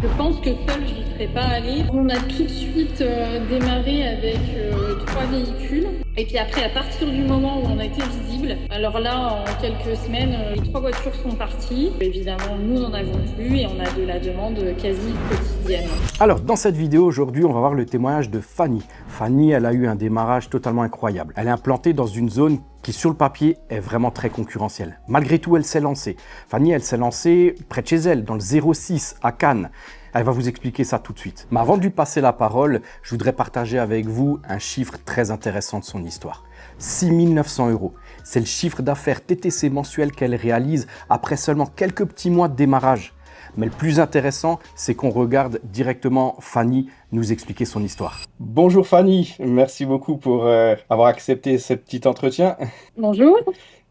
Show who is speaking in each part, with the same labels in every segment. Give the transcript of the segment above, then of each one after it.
Speaker 1: Je pense que seul, je n'y serais pas allée. On a tout de suite démarré avec 3 véhicules. Et puis après, à partir du moment où on a été visible, alors là, en quelques semaines, les 3 voitures sont parties. Évidemment, nous n'en avons plus et on a de la demande quasi quotidienne.
Speaker 2: Alors, dans cette vidéo, aujourd'hui, on va voir le témoignage de Fanny. Fanny, elle a eu un démarrage totalement incroyable. Elle est implantée dans une zone qui, sur le papier, est vraiment très concurrentielle. Malgré tout, elle s'est lancée. Fanny, elle s'est lancée près de chez elle, dans le 06 à Cannes. Elle va vous expliquer ça tout de suite. Mais avant de lui passer la parole, je voudrais partager avec vous un chiffre très intéressant de son histoire. 6 900 €. C'est le chiffre d'affaires TTC mensuel qu'elle réalise après seulement quelques petits mois de démarrage. Mais le plus intéressant, c'est qu'on regarde directement Fanny nous expliquer son histoire. Bonjour Fanny, merci beaucoup pour avoir accepté ce petit entretien.
Speaker 1: Bonjour.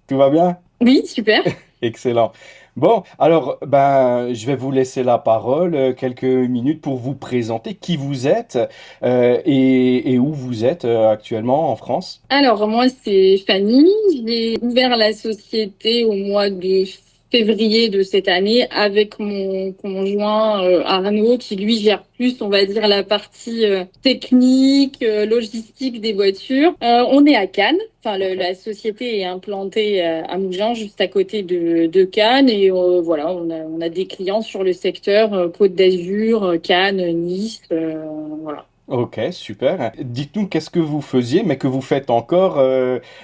Speaker 2: Tout va bien?
Speaker 1: Oui, super.
Speaker 2: Excellent. Bon, alors, je vais vous laisser la parole quelques minutes pour vous présenter qui vous êtes et où vous êtes actuellement en France.
Speaker 1: Alors, moi, c'est Fanny. J'ai ouvert la société au mois de février de cette année avec mon conjoint Arnaud, qui lui gère plus, on va dire, la partie technique, logistique des voitures. On est à Cannes. Enfin, la société est implantée à Mougins, juste à côté de Cannes. Et voilà, on a des clients sur le secteur Côte d'Azur, Cannes, Nice, voilà.
Speaker 2: Ok, super. Dites-nous qu'est-ce que vous faisiez, mais que vous faites encore,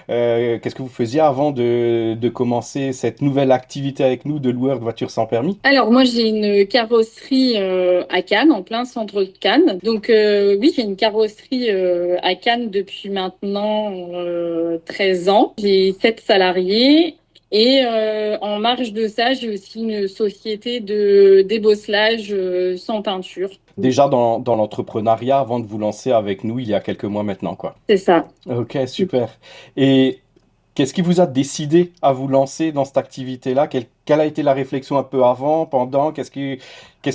Speaker 2: qu'est-ce que vous faisiez avant de commencer cette nouvelle activité avec nous de loueur de voitures sans permis?
Speaker 1: Alors moi j'ai une carrosserie à Cannes, en plein centre de Cannes. Donc oui, j'ai une carrosserie à Cannes depuis maintenant 13 ans. J'ai 7 salariés. Et en marge de ça, j'ai aussi une société de débosselage sans peinture.
Speaker 2: Déjà dans l'entrepreneuriat avant de vous lancer avec nous il y a quelques mois maintenant, quoi.
Speaker 1: C'est ça.
Speaker 2: Ok, super. Et qu'est-ce qui vous a décidé à vous lancer dans cette activité-là? Quelle a été la réflexion un peu avant, pendant? Qu'est-ce qui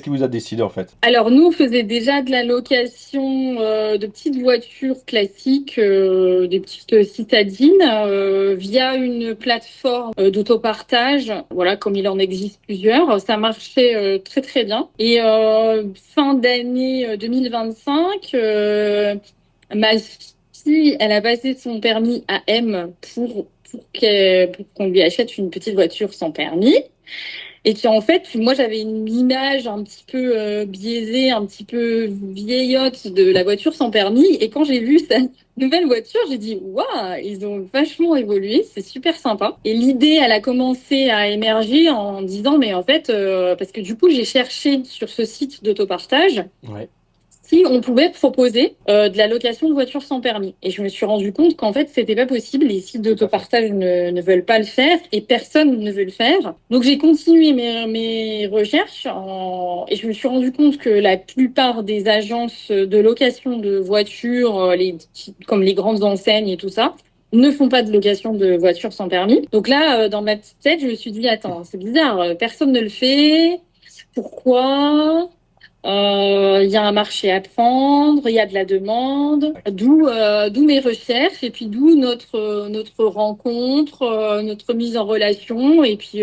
Speaker 2: vous a décidé en fait?
Speaker 1: Alors nous, on faisait déjà de la location de petites voitures classiques, des petites citadines, via une plateforme d'autopartage, voilà, comme il en existe plusieurs. Ça marchait très très bien. Et fin d'année 2025, ma fille, elle a passé son permis AM pour qu'on lui achète une petite voiture sans permis. Et puis en fait, moi j'avais une image un petit peu biaisée, un petit peu vieillotte de la voiture sans permis. Et quand j'ai vu cette nouvelle voiture, j'ai dit waouh, ils ont vachement évolué, c'est super sympa. Et l'idée, elle a commencé à émerger en disant mais en fait, parce que du coup j'ai cherché sur ce site d'autopartage.
Speaker 2: Ouais.
Speaker 1: Si on pouvait proposer de la location de voitures sans permis. Et je me suis rendu compte qu'en fait, c'était pas possible. Les sites d'autopartage ne veulent pas le faire et personne ne veut le faire. Donc, j'ai continué mes recherches et je me suis rendu compte que la plupart des agences de location de voitures, comme les grandes enseignes et tout ça, ne font pas de location de voitures sans permis. Donc là, dans ma petite tête, je me suis dit, attends, c'est bizarre, personne ne le fait. Pourquoi? Il y a un marché à prendre, il y a de la demande, d'où mes recherches et puis d'où notre rencontre, notre mise en relation et puis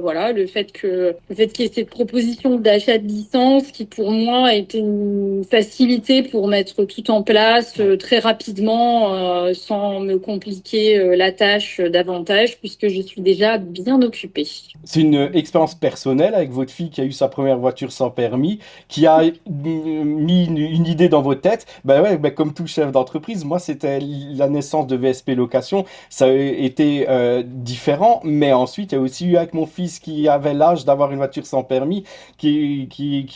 Speaker 1: voilà le fait qu'il y ait cette proposition d'achat de licence qui pour moi était une facilité pour mettre tout en place très rapidement sans me compliquer la tâche davantage puisque je suis déjà bien occupée.
Speaker 2: C'est une expérience personnelle avec votre fille qui a eu sa première voiture sans permis, qui a mis une idée dans votre tête. Ben ouais, ben comme tout chef d'entreprise, moi c'était la naissance de VSP Location. Ça a été différent, mais ensuite il y a aussi eu avec mon fils qui avait l'âge d'avoir une voiture sans permis, qui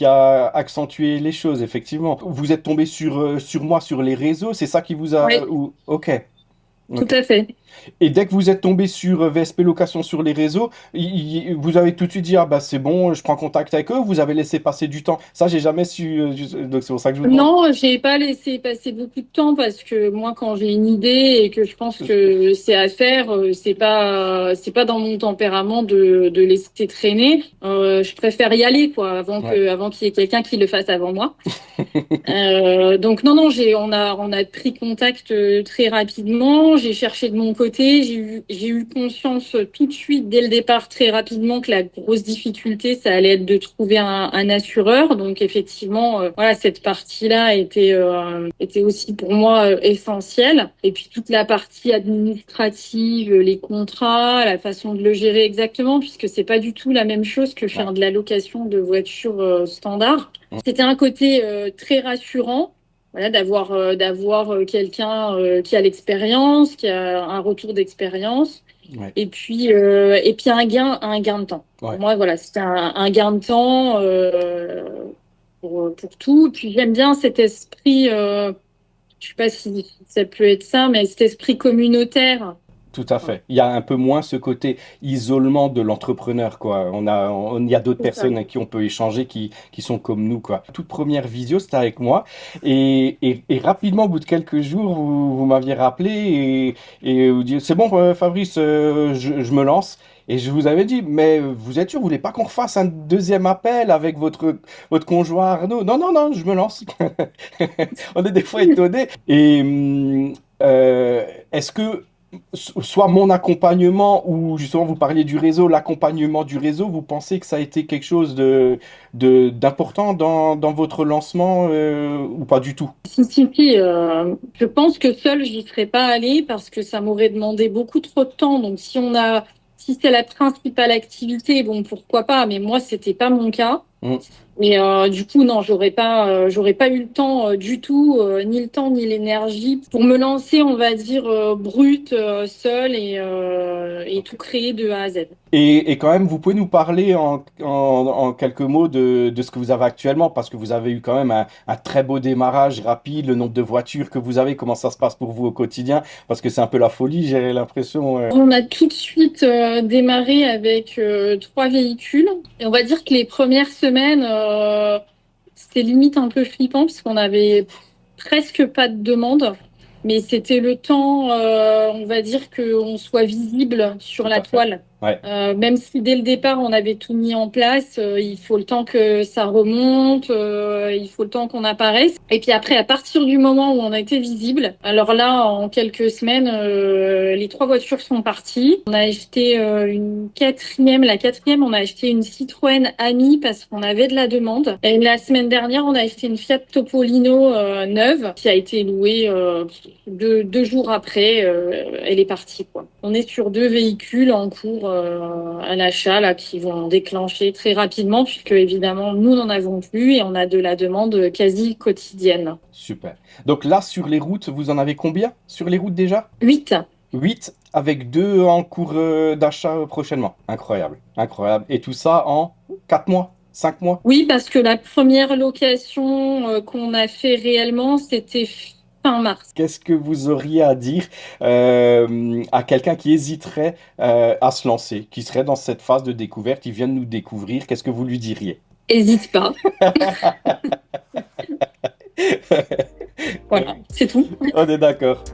Speaker 2: a accentué les choses, effectivement. Vous êtes tombé sur moi sur les réseaux, c'est ça qui vous a...
Speaker 1: Oui,
Speaker 2: Ok.
Speaker 1: tout
Speaker 2: Ok.
Speaker 1: à fait.
Speaker 2: Et dès que vous êtes tombé sur VSP Location sur les réseaux, vous avez tout de suite dit, ah bah c'est bon, je prends contact avec eux, vous avez laissé passer du temps. Ça, j'ai jamais su, donc c'est pour ça que je vous demande.
Speaker 1: Non, j'ai pas laissé passer beaucoup de temps parce que moi, quand j'ai une idée et que je pense que c'est à faire, c'est pas dans mon tempérament de laisser traîner. Je préfère y aller, quoi,
Speaker 2: Ouais.
Speaker 1: avant qu'il y ait quelqu'un qui le fasse avant moi. Donc non, on a pris contact très rapidement. J'ai cherché de mon côté côté. J'ai eu conscience tout de suite, dès le départ, très rapidement, que la grosse difficulté, ça allait être de trouver un assureur. Donc effectivement, voilà, cette partie-là était aussi pour moi essentielle. Et puis toute la partie administrative, les contrats, la façon de le gérer exactement, puisque c'est pas du tout la même chose que faire de la location de voitures standard. C'était un côté très rassurant. Voilà, d'avoir quelqu'un qui a l'expérience, qui a un retour d'expérience,
Speaker 2: Ouais.
Speaker 1: et puis un gain de temps.
Speaker 2: Ouais.
Speaker 1: Pour moi, voilà, c'était un gain de temps pour tout. Puis j'aime bien cet esprit, je sais pas si ça peut être ça, mais cet esprit communautaire.
Speaker 2: Tout à fait. Il y a un peu moins ce côté isolement de l'entrepreneur, quoi. Il y a d'autres
Speaker 1: C'est ça.
Speaker 2: personnes avec qui on peut échanger qui sont comme nous, quoi. Toute première visio, c'était avec moi. Et rapidement, au bout de quelques jours, vous m'aviez rappelé et vous dites, c'est bon, Fabrice, je me lance. Et je vous avais dit, mais vous êtes sûr, vous voulez pas qu'on refasse un deuxième appel avec votre conjoint Arnaud? Non, non, non, je me lance. On est des fois étonnés. Et est-ce que soit mon accompagnement ou justement vous parliez du réseau, l'accompagnement du réseau, vous pensez que ça a été quelque chose d'important dans votre lancement ou pas du tout?
Speaker 1: Si, je pense que seule, j'y serais pas allée parce que ça m'aurait demandé beaucoup trop de temps. Donc, si c'est la principale activité, bon, pourquoi pas, mais moi, c'était pas mon cas.
Speaker 2: Mm.
Speaker 1: Et du coup, non, j'aurais pas eu le temps du tout, ni le temps ni l'énergie pour me lancer, on va dire, brute, seule et tout créer de A à Z.
Speaker 2: Et quand même, vous pouvez nous parler en quelques mots de ce que vous avez actuellement, parce que vous avez eu quand même un très beau démarrage rapide, le nombre de voitures que vous avez, comment ça se passe pour vous au quotidien, parce que c'est un peu la folie, j'ai l'impression.
Speaker 1: On a tout de suite démarré avec 3 véhicules. Et on va dire que les premières semaines, c'était limite un peu flippant puisqu'on avait presque pas de demande. Mais c'était le temps, on va dire, qu'on soit visible sur
Speaker 2: Tout
Speaker 1: la
Speaker 2: à fait.
Speaker 1: toile.
Speaker 2: Ouais.
Speaker 1: Même si dès le départ, on avait tout mis en place, il faut le temps que ça remonte, il faut le temps qu'on apparaisse. Et puis après, à partir du moment où on a été visible, alors là, en quelques semaines, les 3 voitures sont parties. On a acheté une quatrième. La quatrième, on a acheté une Citroën Ami parce qu'on avait de la demande. Et la semaine dernière, on a acheté une Fiat Topolino neuve qui a été louée deux jours après. Elle est partie, quoi. On est sur 2 véhicules en cours à l'achat là qui vont déclencher très rapidement puisque évidemment nous n'en avons plus et on a de la demande quasi quotidienne.
Speaker 2: Super. Donc là, sur les routes, vous en avez combien sur les routes déjà?
Speaker 1: 8.
Speaker 2: 8 avec 2 en cours d'achat prochainement. Incroyable, incroyable. Et tout ça en 4 mois, 5 mois?
Speaker 1: Oui, parce que la première location qu'on a fait réellement, c'était fin mars.
Speaker 2: Qu'est-ce que vous auriez à dire à quelqu'un qui hésiterait à se lancer, qui serait dans cette phase de découverte, il vient de nous découvrir, qu'est-ce que vous lui diriez?
Speaker 1: Hésite pas. Voilà, c'est tout.
Speaker 2: On est d'accord.